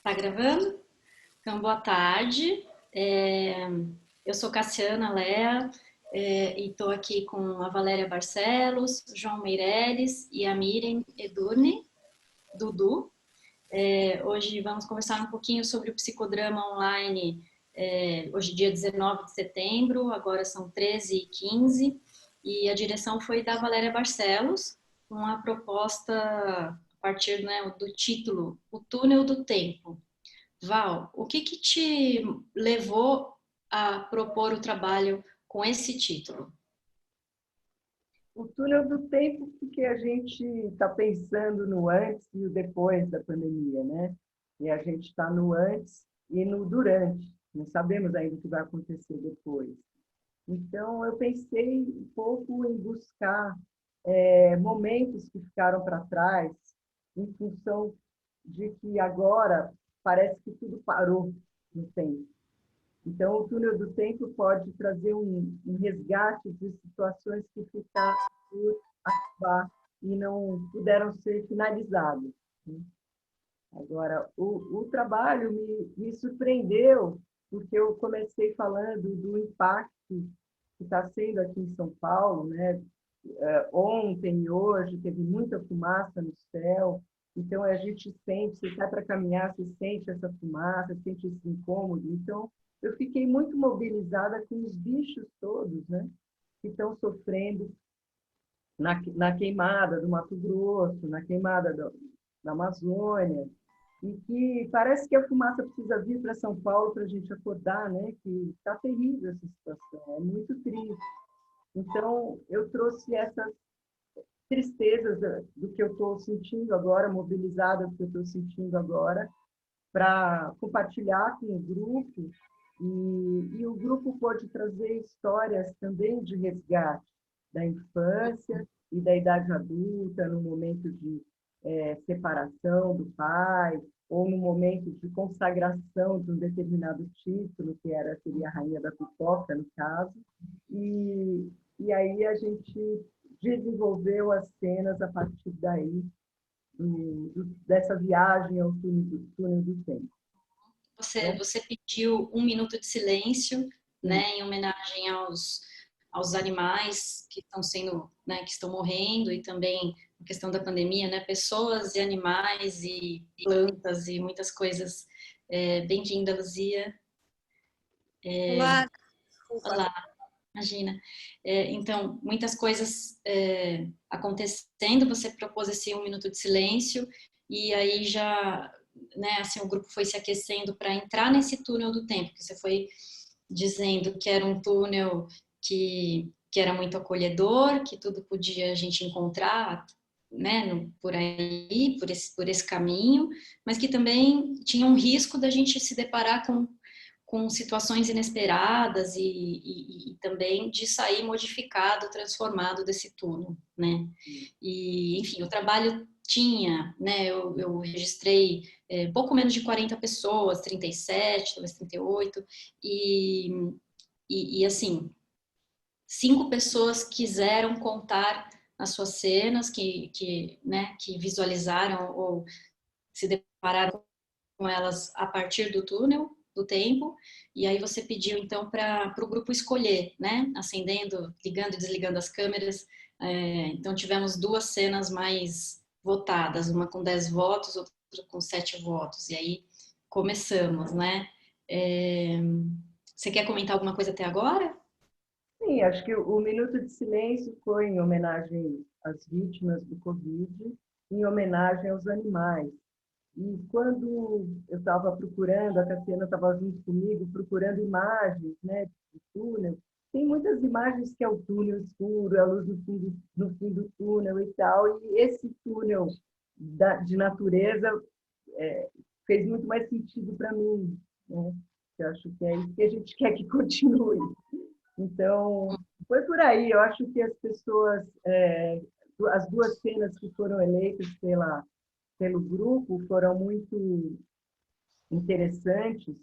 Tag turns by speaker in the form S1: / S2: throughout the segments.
S1: Tá gravando? Então, boa tarde. Eu sou Cassiana Lea, e estou aqui com a Valéria Barcelos, João Meireles e a Miriam Edurne, Dudu. Hoje vamos conversar um pouquinho sobre o psicodrama online, hoje dia 19 de setembro, agora são 13h15, e a direção foi da Valéria Barcelos, com a proposta a partir, né, do título O Túnel do Tempo. Val, o que te levou a propor o trabalho com esse título?
S2: O túnel do tempo, porque a gente está pensando no antes e o depois da pandemia, né? E a gente está no antes e no durante. Não sabemos ainda o que vai acontecer depois. Então, eu pensei um pouco em buscar momentos que ficaram para trás, em função de que agora parece que tudo parou no tempo. Então, o túnel do tempo pode trazer um resgate de situações que ficaram por acabar e não puderam ser finalizadas. Agora, o trabalho me surpreendeu, porque eu comecei falando do impacto que está sendo aqui em São Paulo, né? Ontem e hoje teve muita fumaça no céu, então a gente sente, você sai para caminhar, você sente essa fumaça, sente esse incômodo. Então, eu fiquei muito mobilizada com os bichos todos, né? Que estão sofrendo na queimada do Mato Grosso, na queimada da Amazônia, e que parece que a fumaça precisa vir para São Paulo para a gente acordar, né? Que está terrível essa situação, é muito triste. Então, eu trouxe essas tristezas do que eu estou sentindo agora, mobilizada do que eu estou sentindo agora, para compartilhar com o grupo, e o grupo pode trazer histórias também de resgate da infância e da idade adulta, no momento de separação do pai, ou no momento de consagração de um determinado título, seria a Rainha da Pipoca, no caso, e aí a gente desenvolveu as cenas a partir daí, dessa viagem ao túnel do tempo. Então,
S1: Você pediu um minuto de silêncio, né, em homenagem aos animais que estão sendo, né, que estão morrendo, e também a questão da pandemia, né, pessoas e animais e plantas e muitas coisas. Bem-vinda, Luzia.
S3: Olá, desculpa.
S1: Olá. Imagina. Então, muitas coisas acontecendo, você propôs esse um minuto de silêncio, e aí já, né, assim, o grupo foi se aquecendo para entrar nesse túnel do tempo, que você foi dizendo que era um túnel que era muito acolhedor, que tudo podia a gente encontrar, né, por aí, por esse caminho, mas que também tinha um risco da gente se deparar com situações inesperadas e também de sair modificado, transformado desse túnel, né? E, enfim, o trabalho tinha, né? Eu registrei pouco menos de 40 pessoas, 37, talvez 38, e assim, 5 pessoas quiseram contar as suas cenas, né, que visualizaram ou se depararam com elas a partir do túnel do tempo, e aí você pediu então para o grupo escolher, né? Acendendo, ligando e desligando as câmeras. Então tivemos 2 cenas mais votadas, uma com 10 votos, outra com 7 votos, e aí começamos, né? Você quer comentar alguma coisa até agora?
S2: sim, acho que o minuto de silêncio foi em homenagem às vítimas do Covid, em homenagem aos animais. E quando eu estava procurando, a Cassiana estava junto comigo, procurando imagens, né, de túnel, tem muitas imagens que é o túnel escuro, a luz no fim do túnel e tal, e esse túnel de natureza fez muito mais sentido para mim, né? Eu acho que é isso que a gente quer que continue. Então, foi por aí. Eu acho que as pessoas, as 2 cenas que foram eleitas pelo grupo foram muito interessantes,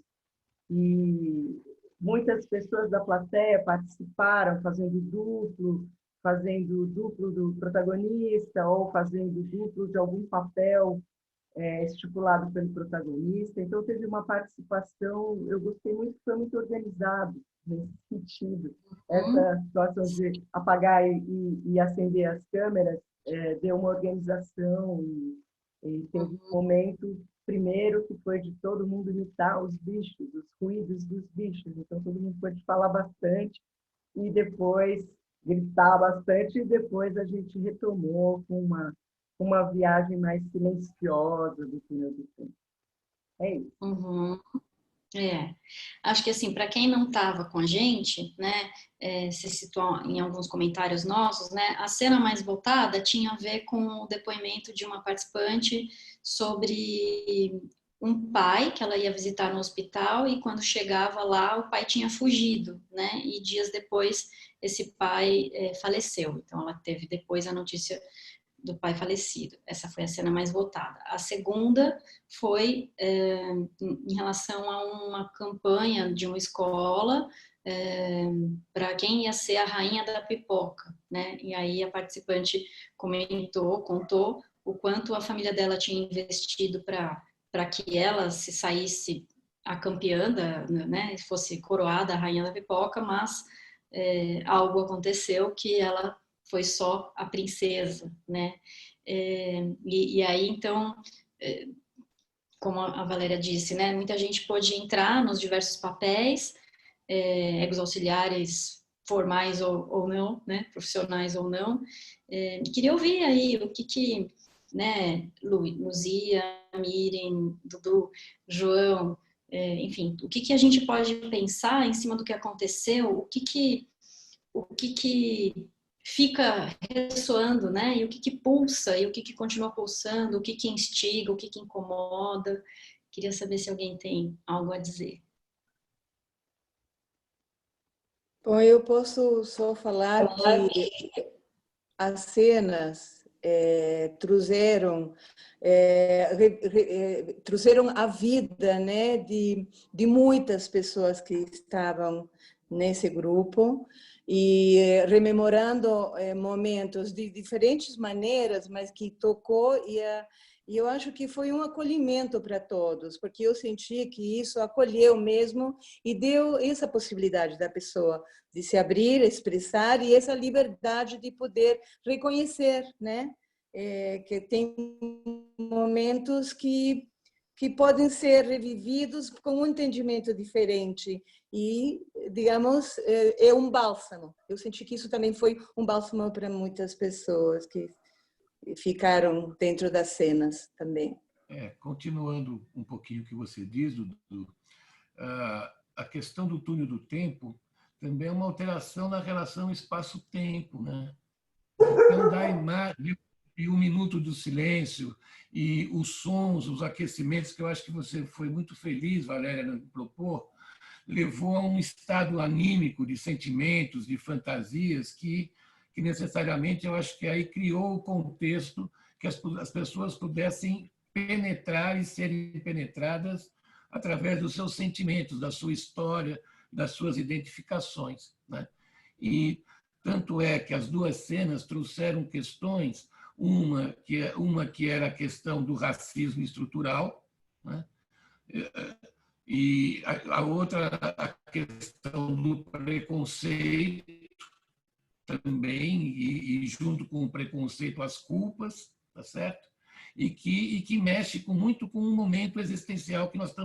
S2: e muitas pessoas da plateia participaram fazendo duplo do protagonista ou fazendo duplo de algum papel estipulado pelo protagonista. Então, teve uma participação, eu gostei muito, foi muito organizado nesse sentido. Essa situação de apagar e acender as câmeras deu uma organização e teve um momento, primeiro, que foi de todo mundo imitar os bichos, os ruídos dos bichos. Então, todo mundo pôde falar bastante e depois gritar bastante, e depois a gente retomou com uma viagem mais silenciosa do túnel do tempo. É isso.
S1: Uhum. Acho que assim, para quem não estava com a gente, né, se citou em alguns comentários nossos, né, a cena mais voltada tinha a ver com o depoimento de uma participante sobre um pai que ela ia visitar no hospital e quando chegava lá o pai tinha fugido, né, e dias depois esse pai faleceu. Então ela teve depois a notícia do pai falecido. Essa foi a cena mais votada. A segunda foi em relação a uma campanha de uma escola para quem ia ser a rainha da pipoca, né? E aí a participante contou o quanto a família dela tinha investido para que ela se saísse a campeã, né? Fosse coroada a rainha da pipoca, mas algo aconteceu que ela foi só a princesa, né? E aí, então, como a Valéria disse, né? Muita gente pôde entrar nos diversos papéis, ex-auxiliares formais ou não, né? Profissionais ou não. Queria ouvir aí o que né? Luzia, Miriam, Dudu, João, enfim, o que a gente pode pensar em cima do que aconteceu, o que fica ressoando, né? E o que pulsa, e o que continua pulsando, o que instiga, o que incomoda. Queria saber se alguém tem algo a dizer.
S3: Bom, eu posso só falar que as cenas trouxeram a vida, né, de muitas pessoas que estavam nesse grupo e rememorando momentos de diferentes maneiras, mas que tocou e eu acho que foi um acolhimento para todos, porque eu senti que isso acolheu mesmo e deu essa possibilidade da pessoa de se abrir, expressar e essa liberdade de poder reconhecer, né? Que tem momentos que podem ser revividos com um entendimento diferente e, digamos, é um bálsamo. Eu senti que isso também foi um bálsamo para muitas pessoas que ficaram dentro das cenas também.
S4: Continuando um pouquinho o que você diz, Dudu, a questão do túnel do tempo também é uma alteração na relação espaço-tempo, né? Então, da imagem e o minuto do silêncio e os sons, os aquecimentos, que eu acho que você foi muito feliz, Valéria, em propor, levou a um estado anímico de sentimentos, de fantasias que necessariamente eu acho que aí criou o contexto que as pessoas pudessem penetrar e serem penetradas através dos seus sentimentos, da sua história, das suas identificações, né? E tanto é que as duas cenas trouxeram questões, uma que era a questão do racismo estrutural, né? E a outra a questão do preconceito também, e junto com o preconceito as culpas, tá certo? E que mexe muito com um momento existencial que nós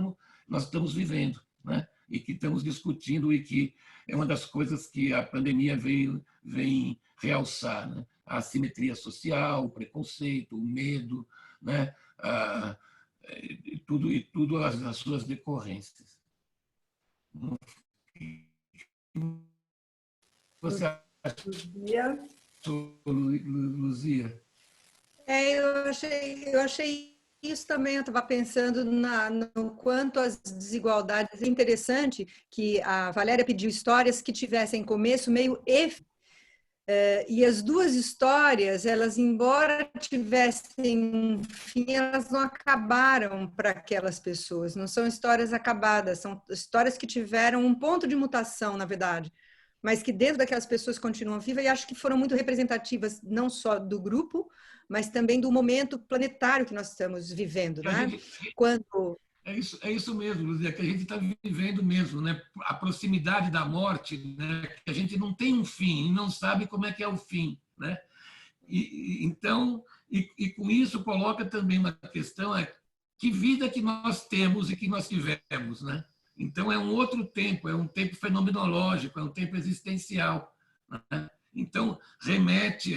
S4: estamos vivendo, né? E que estamos discutindo e que é uma das coisas que a pandemia vem realçar, né? A assimetria social, o preconceito, o medo, né? Tudo as suas decorrências. Você acha, Luzia?
S3: Eu achei isso também. Eu estava pensando no quanto as desigualdades. É interessante que a Valéria pediu histórias que tivessem começo, meio e fim. E as duas histórias, elas, embora tivessem um fim, elas não acabaram para aquelas pessoas. Não são histórias acabadas, são histórias que tiveram um ponto de mutação, na verdade. mas que dentro daquelas pessoas continuam vivas, e acho que foram muito representativas, não só do grupo, mas também do momento planetário que nós estamos vivendo, né? Quando...
S4: É isso mesmo, Luzia, que a gente está vivendo mesmo, né? A proximidade da morte, né? Que a gente não tem um fim, e não sabe como é que é o fim, né? Então, com isso coloca também uma questão, que vida que nós temos e que nós tivemos, né? Então, é um outro tempo, é um tempo fenomenológico, é um tempo existencial, né? Então, remete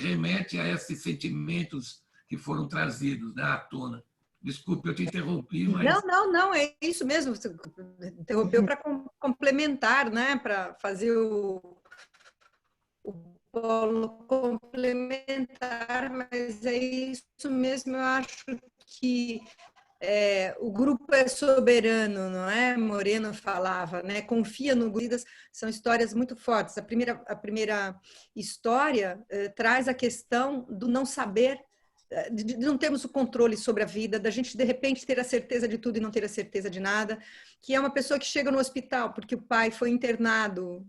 S4: a esses sentimentos que foram trazidos, né, à tona. Desculpe, eu te interrompi, mas...
S3: Não, é isso mesmo. Você interrompeu para complementar, né? Para fazer o polo complementar, mas é isso mesmo. Eu acho que o grupo é soberano, não é? Moreno falava, né? Confia no grupo. São histórias muito fortes. A primeira história traz a questão do não saber, de não termos o controle sobre a vida, da gente de repente ter a certeza de tudo e não ter a certeza de nada, que é uma pessoa que chega no hospital porque o pai foi internado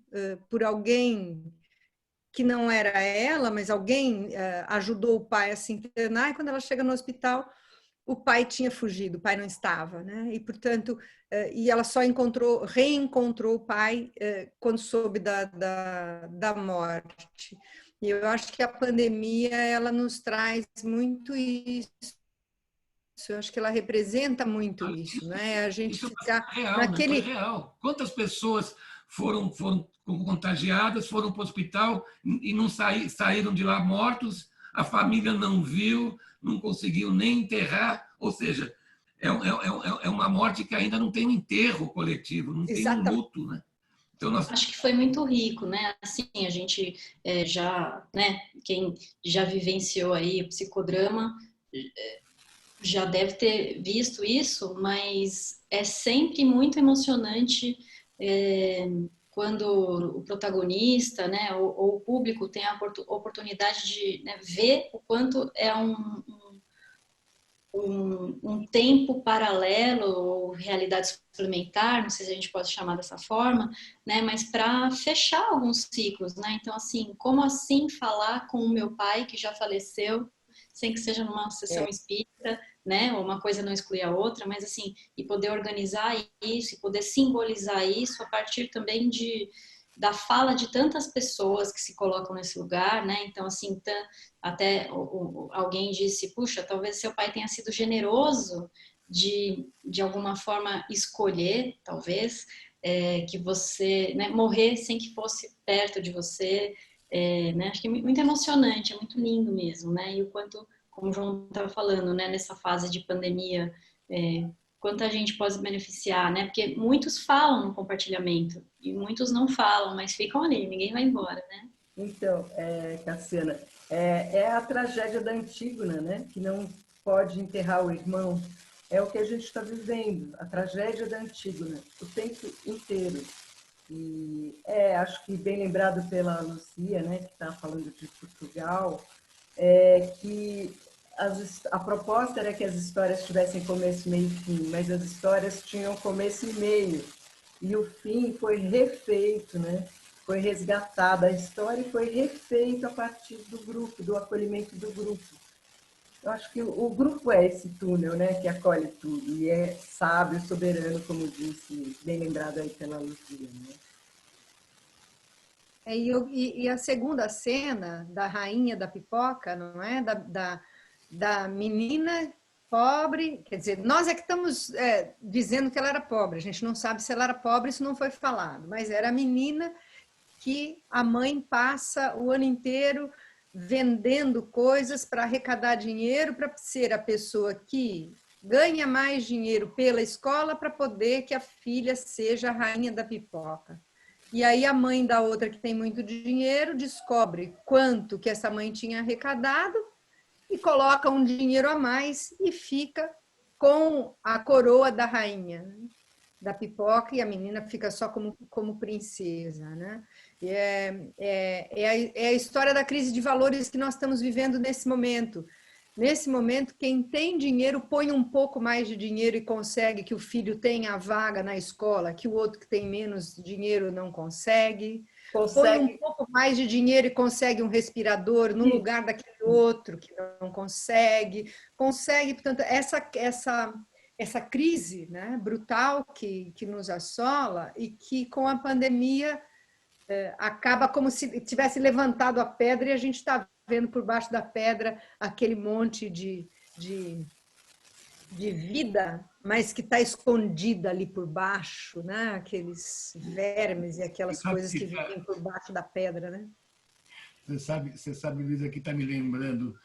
S3: por alguém que não era ela, mas alguém ajudou o pai a se internar, e quando ela chega no hospital, o pai tinha fugido, o pai não estava, né? E, portanto, e ela só reencontrou o pai quando soube da morte. E eu acho que a pandemia, ela nos traz muito isso. Eu acho que ela representa muito isso, né? A gente ficar
S4: real,
S3: naquele...
S4: né? Foi real. Quantas pessoas foram contagiadas, foram para o hospital e não saíram de lá mortos, a família não viu, não conseguiu nem enterrar, ou seja, é uma morte que ainda não tem um enterro coletivo, não tem um luto, né?
S1: Então, acho que foi muito rico, né? Assim, a gente já, né? Quem já vivenciou aí o psicodrama já deve ter visto isso, mas é sempre muito emocionante quando o protagonista, né, ou o público tem a oportunidade de, né, ver o quanto é um tempo paralelo ou realidade suplementar, não sei se a gente pode chamar dessa forma, né, mas para fechar alguns ciclos, né? Então, assim, como assim falar com o meu pai que já faleceu, sem que seja numa sessão espírita, né? Ou uma coisa não exclui a outra, mas assim, e poder organizar isso, e poder simbolizar isso a partir também da fala de tantas pessoas que se colocam nesse lugar, né? Então, assim, até alguém disse, puxa, talvez seu pai tenha sido generoso de alguma forma escolher, talvez, que você, né, morrer sem que fosse perto de você, né? Acho que é muito emocionante, é muito lindo mesmo, né? E o quanto, como o João estava falando, né, nessa fase de pandemia, quanta gente pode se beneficiar, né? Porque muitos falam no compartilhamento e muitos não falam, mas ficam ali, ninguém vai embora, né?
S2: Então, Cassiana, é a tragédia da Antígona, né? Que não pode enterrar o irmão. É o que a gente está vivendo, a tragédia da Antígona, o tempo inteiro. E acho que bem lembrado pela Lucia, né, que está falando de Portugal, que a proposta era que as histórias tivessem começo, meio e fim, mas as histórias tinham começo e meio, e o fim foi refeito, né? Foi resgatada a história e foi refeito a partir do grupo, do acolhimento do grupo. Eu acho que o grupo é esse túnel, né, que acolhe tudo, e é sábio, soberano, como disse, bem lembrado aí pela Lucia, né?
S3: E a segunda cena da rainha da pipoca, não é? Da menina pobre, quer dizer, nós é que estamos dizendo que ela era pobre, a gente não sabe se ela era pobre, isso não foi falado, mas era a menina que a mãe passa o ano inteiro vendendo coisas para arrecadar dinheiro, para ser a pessoa que ganha mais dinheiro pela escola para poder que a filha seja a rainha da pipoca. E aí a mãe da outra, que tem muito dinheiro, descobre quanto que essa mãe tinha arrecadado e coloca um dinheiro a mais e fica com a coroa da rainha da pipoca, e a menina fica só como princesa, né? E é a história da crise de valores que nós estamos vivendo nesse momento. Nesse momento, quem tem dinheiro põe um pouco mais de dinheiro e consegue que o filho tenha a vaga na escola, que o outro que tem menos dinheiro não consegue.
S5: põe um pouco mais de dinheiro e consegue um respirador no lugar daquele outro que não consegue. Portanto, essa crise, né, brutal que nos assola e que com a pandemia acaba como se tivesse levantado a pedra e a gente está vendo por baixo da pedra aquele monte de vida, mas que está escondida ali por baixo, né? Aqueles vermes e aquelas coisas que vivem por baixo da pedra, né?
S4: Você sabe, Luísa, que está me lembrando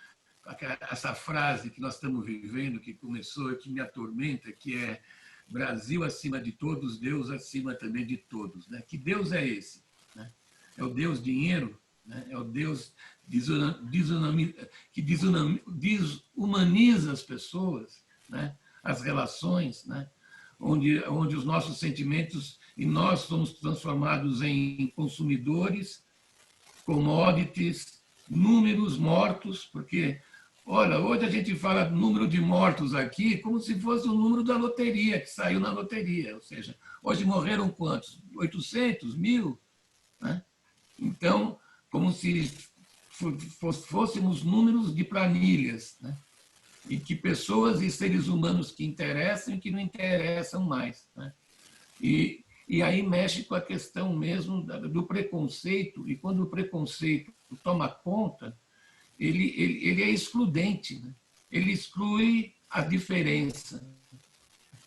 S4: essa frase que nós estamos vivendo, que começou, que me atormenta, que é Brasil acima de todos, Deus acima também de todos. Né? Que Deus é esse? Né? É o Deus dinheiro? Né? É o Deus que desumaniza as pessoas, né? As relações, né? onde os nossos sentimentos e nós somos transformados em consumidores, commodities, números mortos, porque, olha, hoje a gente fala número de mortos aqui como se fosse o número da loteria, que saiu na loteria, ou seja, hoje morreram quantos? 800, 1000? Né? Então, como se fôssemos números de planilhas, né? E que pessoas e seres humanos que interessam e que não interessam mais. Né? E aí mexe com a questão mesmo do preconceito, e quando o preconceito toma conta, ele é excludente, né? Ele exclui a diferença.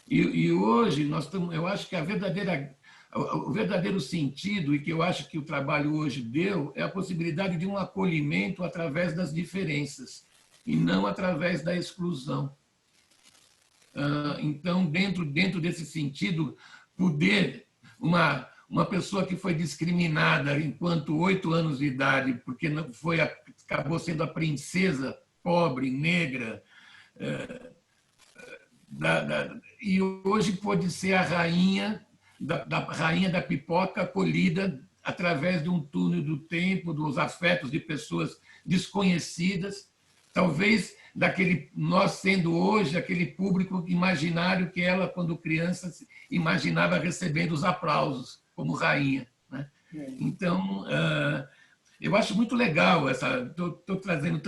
S4: E hoje, eu acho que o verdadeiro sentido, e que eu acho que o trabalho hoje deu, é a possibilidade de um acolhimento através das diferenças, e não através da exclusão. Então, dentro desse sentido, poder, uma pessoa que foi discriminada enquanto 8 anos de idade, porque acabou sendo a princesa pobre, negra, e hoje pode ser a rainha da pipoca acolhida através de um túnel do tempo, dos afetos de pessoas desconhecidas, talvez nós sendo hoje aquele público imaginário que ela, quando criança, imaginava recebendo os aplausos como rainha. Né? Então, eu acho muito legal estou trazendo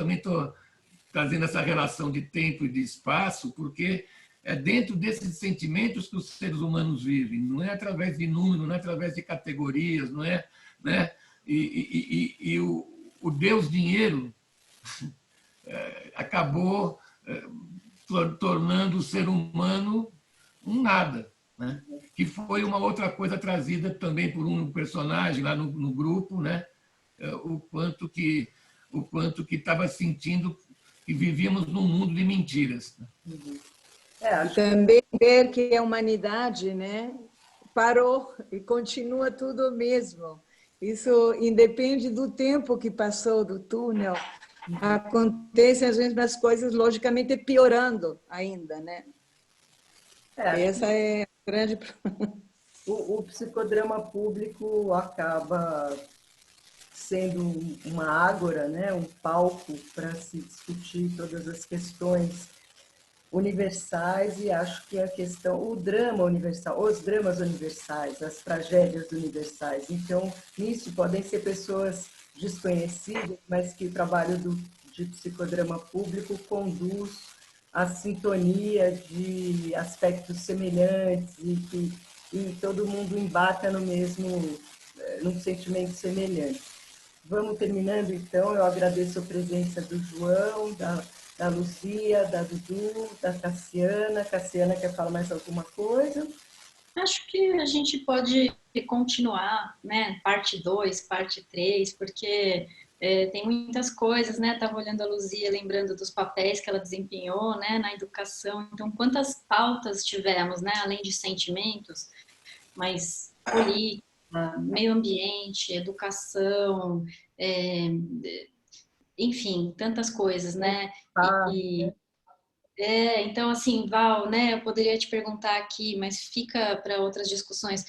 S4: essa relação de tempo e de espaço, porque é dentro desses sentimentos que os seres humanos vivem, não é através de número, não é através de categorias, não é, né? E o Deus dinheiro acabou tornando o ser humano um nada, né? Que foi uma outra coisa trazida também por um personagem lá no grupo, né? O quanto que estava sentindo que vivíamos num mundo de mentiras.
S3: E também ver que a humanidade, né, parou e continua tudo o mesmo. Isso independe do tempo que passou do túnel. Acontecem as mesmas coisas, logicamente, piorando ainda, né? Essa é a grande...
S2: O psicodrama público acaba sendo uma ágora, né? Um palco para se discutir todas as questões universais, e acho que o drama universal, os dramas universais, as tragédias universais. Então, nisso podem ser pessoas desconhecidas, mas que o trabalho de psicodrama público conduz à sintonia de aspectos semelhantes e todo mundo embata num sentimento semelhante. Vamos terminando, então. Eu agradeço a presença do João, da Luzia, da Dudu, da Cassiana. Cassiana, quer falar mais alguma coisa?
S1: Acho que a gente pode continuar, né? Parte 2, parte 3, porque tem muitas coisas, né? Estava olhando a Luzia, lembrando dos papéis que ela desempenhou, né? Na educação. Então, quantas pautas tivemos, né? Além de sentimentos, mas política, meio ambiente, educação, enfim, tantas coisas, né? Então, assim, Val, né, eu poderia te perguntar aqui, mas fica para outras discussões.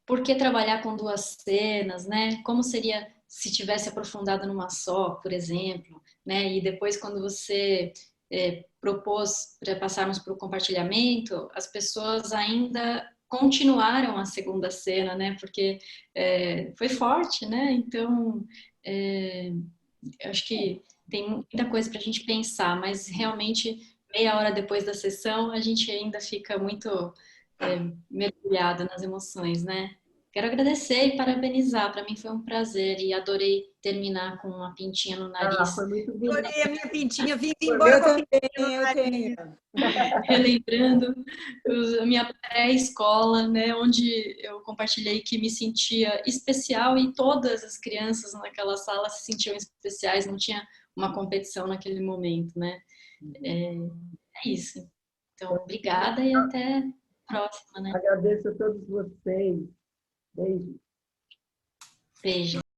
S1: Por que trabalhar com 2 cenas, né? Como seria se tivesse aprofundado numa só, por exemplo, né? E depois, quando você propôs para passarmos para o compartilhamento, as pessoas ainda continuaram a segunda cena, né? Porque foi forte, né? Então, eu acho que tem muita coisa para a gente pensar, mas realmente meia hora depois da sessão a gente ainda fica muito mergulhado nas emoções, né? Quero agradecer e parabenizar. Para mim foi um prazer e adorei terminar com uma pintinha no nariz.
S2: Foi muito bonito.
S5: Adorei a minha pintinha, vim embora com a pintinha no
S3: eu
S5: nariz.
S3: tenho.
S1: Relembrando a minha pré-escola, né, onde eu compartilhei que me sentia especial e todas as crianças naquela sala se sentiam especiais, não tinha uma competição naquele momento, né? É isso. Então, obrigada e até a próxima, né?
S2: Agradeço a todos vocês. Beijo.
S1: Beijo.